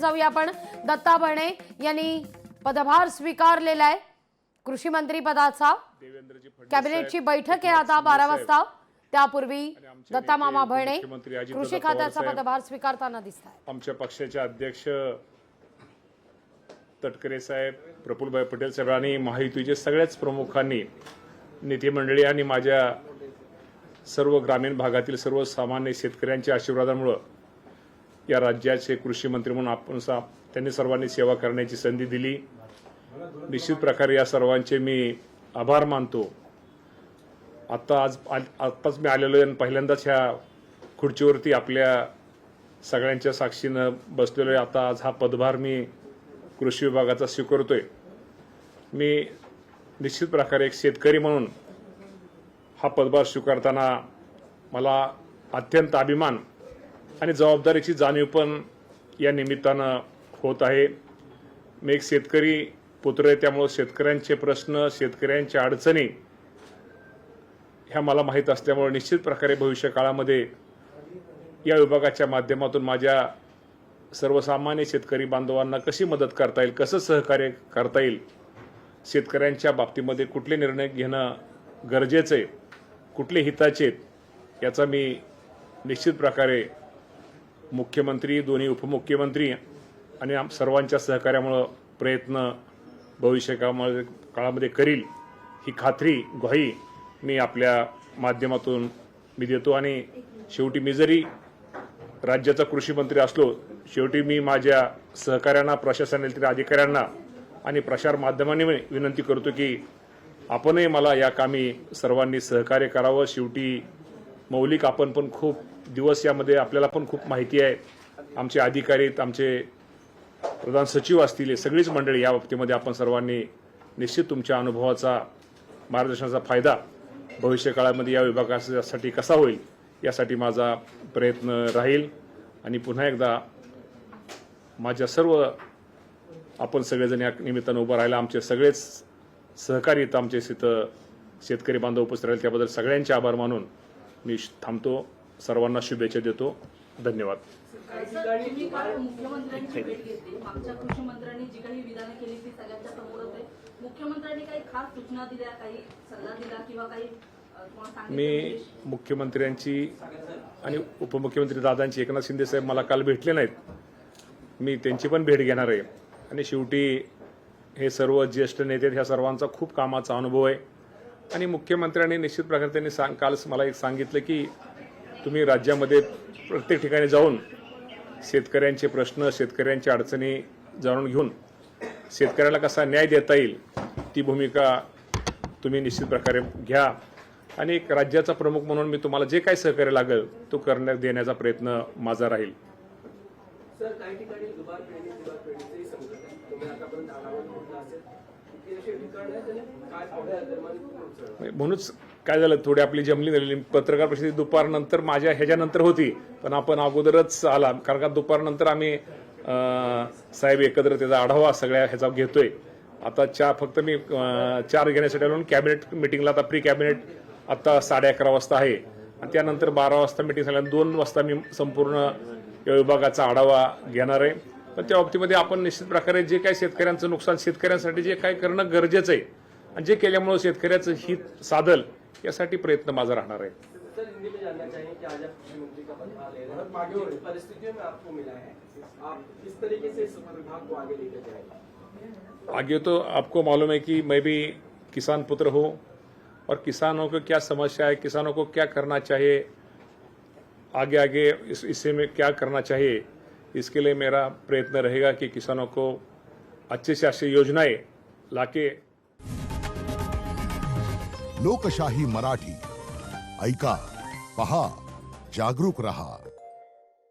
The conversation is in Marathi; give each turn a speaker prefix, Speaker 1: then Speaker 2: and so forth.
Speaker 1: जाऊया आपण. दत्ता भरणे यांनी पदभार स्वीकारलेला आहे कृषी मंत्री पदाचा. कॅबिनेटची बैठक आहे आता 12 वाजता. त्यापूर्वी दत्ता मामा भरणे कृषी खात्याचा पदभार स्वीकारताना दिसतात.
Speaker 2: आमच्या पक्षाचे अध्यक्ष तटकरे साहेब, प्रफुल्लभाई पटेल साहेबांनी, महायुतीचे सगळ्याच प्रमुखांनी, नेते मंडळी आणि माझ्या सर्व ग्रामीण भागातील सर्व सामान्य शेतकऱ्यांच्या आशीर्वादामुळे या राज्याचे कृषी मंत्री म्हणून त्यांनी सर्वांनी सेवा करण्याची संधी दिली. निश्चित प्रकारे या सर्वांचे मी आभार मानतो. आत्ताच मी आलेलो आहे, पहिल्यांदाच ह्या खुर्चीवरती आपल्या सगळ्यांच्या साक्षीनं बसलेलो आहे. आता आज हा पदभार मी कृषी विभागाचा स्वीकारतोय. मी निश्चित प्रकारे एक शेतकरी म्हणून हा पदभार स्वीकारताना मला अत्यंत अभिमान आणि जबाबदारीची जाणीव पण या निमित्तानं होत आहे. मी एक शेतकरी पुत्र आहे, त्यामुळे शेतकऱ्यांचे प्रश्न, शेतकऱ्यांच्या अडचणी ह्या मला माहीत असल्यामुळे निश्चित प्रकारे भविष्य काळामध्ये या विभागाच्या माध्यमातून माझ्या सर्वसामान्य शेतकरी बांधवांना कशी मदत करता येईल, कसं सहकार्य करता येईल, शेतकऱ्यांच्या बाबतीमध्ये कुठले निर्णय घेणं गरजेचं आहे, कुठले हिताचे आहेत, याचा मी निश्चित प्रकारे मुख्यमंत्री, दोन्ही उपमुख्यमंत्री आणि सर्वांच्या सहकार्यामुळे प्रयत्न भविष्य काळामध्ये करील, ही खात्री, ग्वाही मी आपल्या माध्यमातून मी देतो. आणि शेवटी मी जरी राज्याचा कृषी मंत्री असलो, शेवटी मी माझ्या सहकाऱ्यांना, प्रशासनातील अधिकाऱ्यांना आणि प्रसार माध्यमांनी विनंती करतो की आपणही मला या कामी सर्वांनी सहकार्य करावं. शेवटी मौलिक आपण पण खूप दिवस यामध्ये आपल्याला पण खूप माहिती आहे. आमचे अधिकारी, आमचे प्रधान सचिव असतील, सगळीच मंडळी या बाबतीमध्ये आपण सर्वांनी निश्चित तुमच्या अनुभवाचा, मार्गदर्शनाचा फायदा भविष्य काळामध्ये या विभागासाठी कसा होईल यासाठी माझा प्रयत्न राहील. आणि पुन्हा एकदा माझ्या सर्व आपण सगळेजण या निमित्तानं उभं राहिला, आमचे सगळेच सहकारी आमचे शेतकरी बांधव उपस्थित राहील, त्याबद्दल सगळ्यांचे आभार मानून मी थांबतो. सर्वांना शुभेच्छा देतो. धन्यवाद.
Speaker 3: मुख्यमंत्र्यांची भेट घेतली, मागच्या कृषी मंत्र्यांनी जी काही विधानं केली ती सगळ्यांच्या समोर होते. मुख्यमंत्र्यांनी काही खास सूचना दिल्या, काही सल्ला दिला किंवा काही
Speaker 2: मी मुख्यमंत्र्यांची आणि उपमुख्यमंत्री दादांची, एकनाथ शिंदे साहेब मला काल भेटले नाहीत, मी त्यांची पण भेट घेणार आहे. आणि शेवटी हे सर्व ज्येष्ठ नेते, ह्या सर्वांचा खूप कामाचा अनुभव आहे. आणि मुख्यमंत्र्यांनी निश्चित प्रकारे त्यांनी काल मला एक सांगितलं की तुम्ही राज्यामध्ये प्रत्येक ठिकाणी जाऊन शेतकऱ्यांचे प्रश्न, शेतकऱ्यांच्या अडचणी जाणून घेऊन शेतकऱ्याला कसा न्याय देता येईल ती भूमिका तुम्ही निश्चित प्रकारे घ्या. आणि एक राज्याचा प्रमुख म्हणून मी तुम्हाला जे काही सहकार्य लागेल तो देण्याचा प्रयत्न माझा राहील.
Speaker 4: सर, काही ठिकाणी दुबार पेरणीचंही संकट आहे. तुम्ही आतापर्यंत आढावा घेतला असेल की अशी ठिकाणी काय पाहण्यात
Speaker 2: म्हणूनच काय झालं, थोडी आपली जमली झालेली पत्रकार परिषदेत दुपारनंतर माझ्या ह्याच्यानंतर होती, पण आपण अगोदरच आला, कारण का दुपारनंतर आम्ही साहेब एकत्र त्याचा आढावा सगळ्या ह्याचा घेतोय. आता फक्त मी 4 घेण्यासाठी आलो. कॅबिनेट मिटिंगला आता प्री कॅबिनेट आता 11:30 वाजता आहे आणि त्यानंतर 12 वाजता मिटिंग झाल्यानंतर 2 वाजता मी संपूर्ण या विभागाचा आढावा घेणार आहे. पण त्या बाबतीमध्ये आपण निश्चित प्रकारे जे काही शेतकऱ्यांचं नुकसान, शेतकऱ्यांसाठी जे काही करणं गरजेचं आहे आणि जे केल्यामुळे शेतकऱ्याचं हित साधल यासाठी प्रयत्न माझा राहणार आहे.
Speaker 4: सर, हिंदी में जानना चाहिए कि आज आप कृषि मंत्री का पदभार ले रहे हैं, आगे परिस्थितियों में आपको मिला है, आप किस तरीके से इस विभाग को आगे लेकर जाएंगे?
Speaker 2: आगे तो आपको मालूम है कि मैं भी किसान पुत्र हूँ और किसानों को क्या समस्या है, किसानों को क्या करना चाहिए, आगे इससे में क्या करना चाहिए, इसके लिए मेरा प्रयत्न रहेगा कि किसानों को अच्छे से अच्छी योजनाएं लाके.
Speaker 5: लोकशाही मराठी ऐका, पहा, जागरूक रहा.